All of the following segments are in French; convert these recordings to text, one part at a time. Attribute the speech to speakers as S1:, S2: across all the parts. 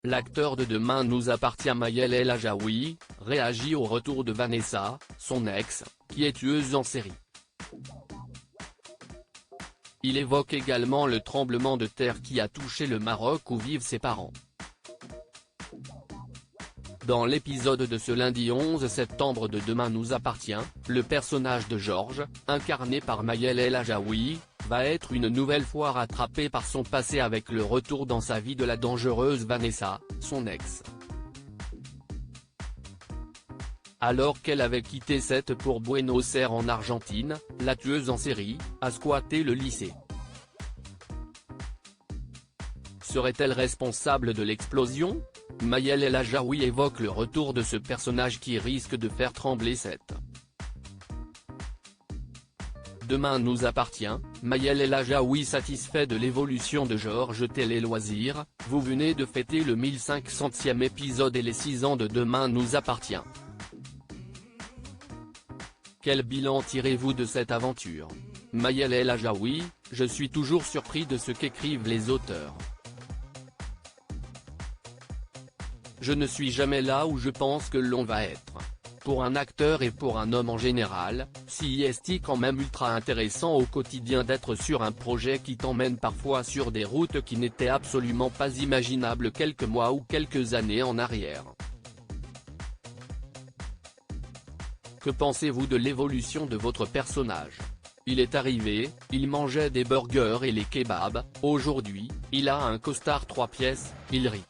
S1: L'acteur de Demain nous appartient Maël El Ajaoui, réagit au retour de Vanessa, son ex, qui est tueuse en série. Il évoque également le tremblement de terre qui a touché le Maroc où vivent ses parents. Dans l'épisode de ce lundi 11 septembre de Demain nous appartient, le personnage de Georges, incarné par Maël El Ajaoui, va être une nouvelle fois rattrapé par son passé avec le retour dans sa vie de la dangereuse Vanessa, son ex. Alors qu'elle avait quitté Sète pour Buenos Aires en Argentine, la tueuse en série a squatté le lycée. Serait-elle responsable de l'explosion? Maël El Ajaoui évoque le retour de ce personnage qui risque de faire trembler Sète. Demain nous appartient, Maël El Ajaoui satisfait de l'évolution de Georges Télé Loisirs, vous venez de fêter le 1500e épisode et les 6 ans de Demain nous appartient. Quel bilan tirez-vous de cette aventure? Maël El Ajaoui, je suis toujours surpris de ce qu'écrivent les auteurs. Je ne suis jamais là où je pense que l'on va être. Pour un acteur et pour un homme en général, c'est quand même ultra intéressant au quotidien d'être sur un projet qui t'emmène parfois sur des routes qui n'étaient absolument pas imaginables quelques mois ou quelques années en arrière. Que pensez-vous de l'évolution de votre personnage? Il est arrivé, il mangeait des burgers et les kebabs, aujourd'hui, il a un costard 3 pièces, il rit.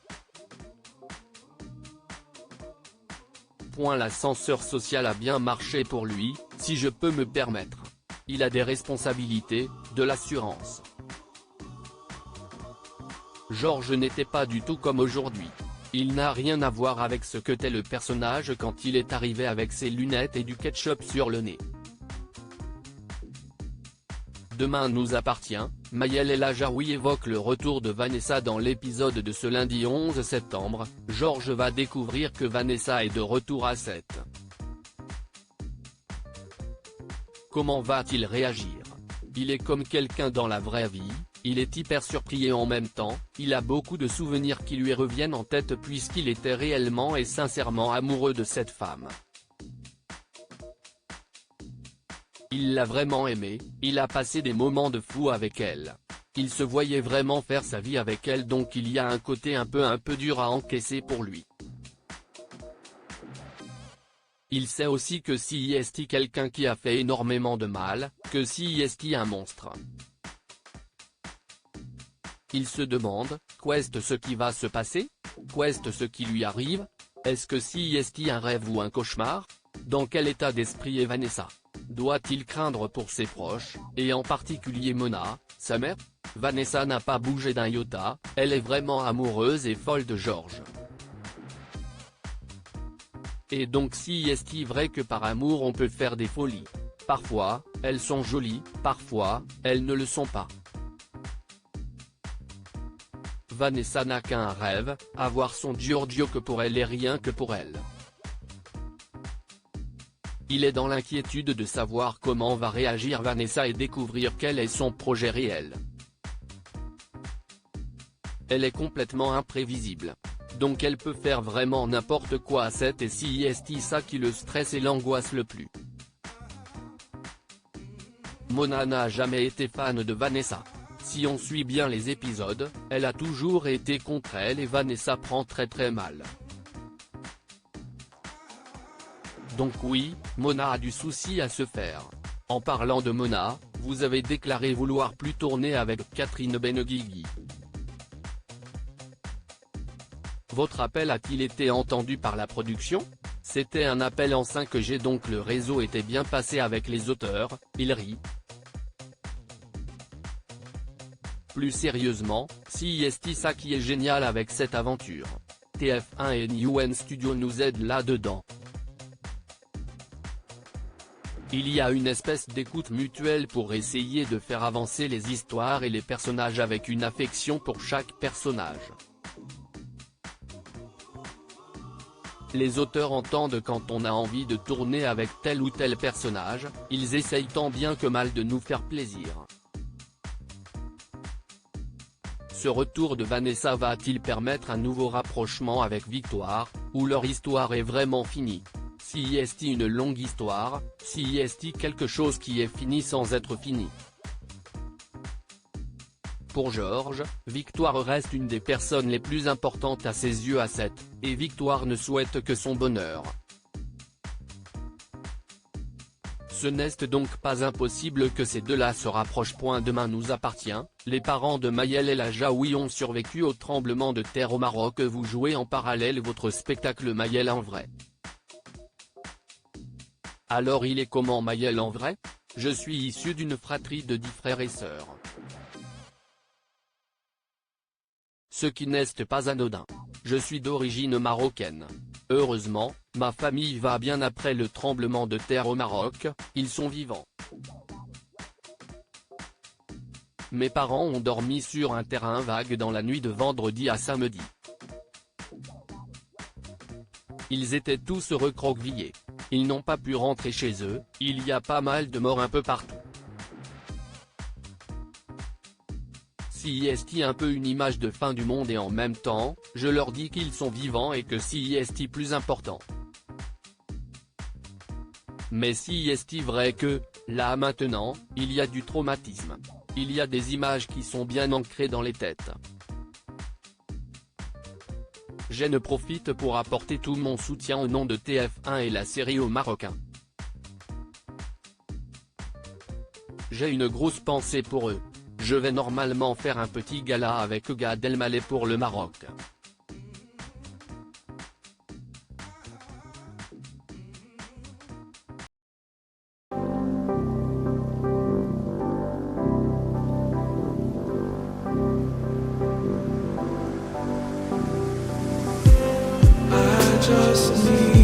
S1: L'ascenseur social a bien marché pour lui, si je peux me permettre. Il a des responsabilités, de l'assurance. Georges n'était pas du tout comme aujourd'hui. Il n'a rien à voir avec ce qu'était le personnage quand il est arrivé avec ses lunettes et du ketchup sur le nez. Demain nous appartient, Maël El Ajaoui évoque le retour de Vanessa dans l'épisode de ce lundi 11 septembre, Georges va découvrir que Vanessa est de retour à Sète. Comment va-t-il réagir? Il est comme quelqu'un dans la vraie vie, il est hyper surpris et en même temps, il a beaucoup de souvenirs qui lui reviennent en tête puisqu'il était réellement et sincèrement amoureux de cette femme. Il l'a vraiment aimée, il a passé des moments de fou avec elle. Il se voyait vraiment faire sa vie avec elle donc il y a un côté un peu dur à encaisser pour lui. Il sait aussi que c'est quelqu'un qui a fait énormément de mal, que c'est un monstre. Il se demande, qu'est-ce ce qui va se passer? Qu'est-ce ce qui lui arrive? Est-ce que c'est un rêve ou un cauchemar? Dans quel état d'esprit est Vanessa? Doit-il craindre pour ses proches, et en particulier Mona, sa mère? Vanessa n'a pas bougé d'un iota, elle est vraiment amoureuse et folle de Georges. Et donc c'est vrai que par amour on peut faire des folies. Parfois, elles sont jolies, parfois, elles ne le sont pas. Vanessa n'a qu'un rêve, avoir son Giorgio que pour elle et rien que pour elle. Il est dans l'inquiétude de savoir comment va réagir Vanessa et découvrir quel est son projet réel. Elle est complètement imprévisible. Donc elle peut faire vraiment n'importe quoi à Sète et c'est ça qui le stresse et l'angoisse le plus. Mona n'a jamais été fan de Vanessa. Si on suit bien les épisodes, elle a toujours été contre elle et Vanessa prend très mal. Donc oui, Mona a du souci à se faire. En parlant de Mona, vous avez déclaré vouloir plus tourner avec Catherine Benguigui. Votre appel a-t-il été entendu par la production? C'était un appel en 5G donc le réseau était bien passé avec les auteurs, il rit. Plus sérieusement, c'est ça qui est génial avec cette aventure. TF1 et Newen Studio nous aident là-dedans. Il y a une espèce d'écoute mutuelle pour essayer de faire avancer les histoires et les personnages avec une affection pour chaque personnage. Les auteurs entendent quand on a envie de tourner avec tel ou tel personnage, ils essayent tant bien que mal de nous faire plaisir. Ce retour de Vanessa va-t-il permettre un nouveau rapprochement avec Victoire, ou leur histoire est vraiment finie? Si est une longue histoire, si est quelque chose qui est fini sans être fini? Pour Georges, Victoire reste une des personnes les plus importantes à ses yeux et Victoire ne souhaite que son bonheur. Ce n'est donc pas impossible que ces deux-là se rapprochent. Demain nous appartient. Les parents de Maëlle El Ajaoui ont survécu au tremblement de terre au Maroc. Vous jouez en parallèle votre spectacle Maëlle en vrai. Alors il est comment Maëlle en vrai? Je suis issu d'une fratrie de 10 frères et sœurs. Ce qui n'est pas anodin. Je suis d'origine marocaine. Heureusement, ma famille va bien après le tremblement de terre au Maroc, ils sont vivants. Mes parents ont dormi sur un terrain vague dans la nuit de vendredi à samedi. Ils étaient tous recroquevillés. Ils n'ont pas pu rentrer chez eux, il y a pas mal de morts un peu partout. Si est un peu une image de fin du monde et en même temps, je leur dis qu'ils sont vivants et que si est plus important. Mais si est vrai que, là maintenant, il y a du traumatisme. Il y a des images qui sont bien ancrées dans les têtes. Je ne profite pour apporter tout mon soutien au nom de TF1 et la série aux Marocains. J'ai une grosse pensée pour eux. Je vais normalement faire un petit gala avec Gad Elmaleh pour le Maroc.
S2: I just need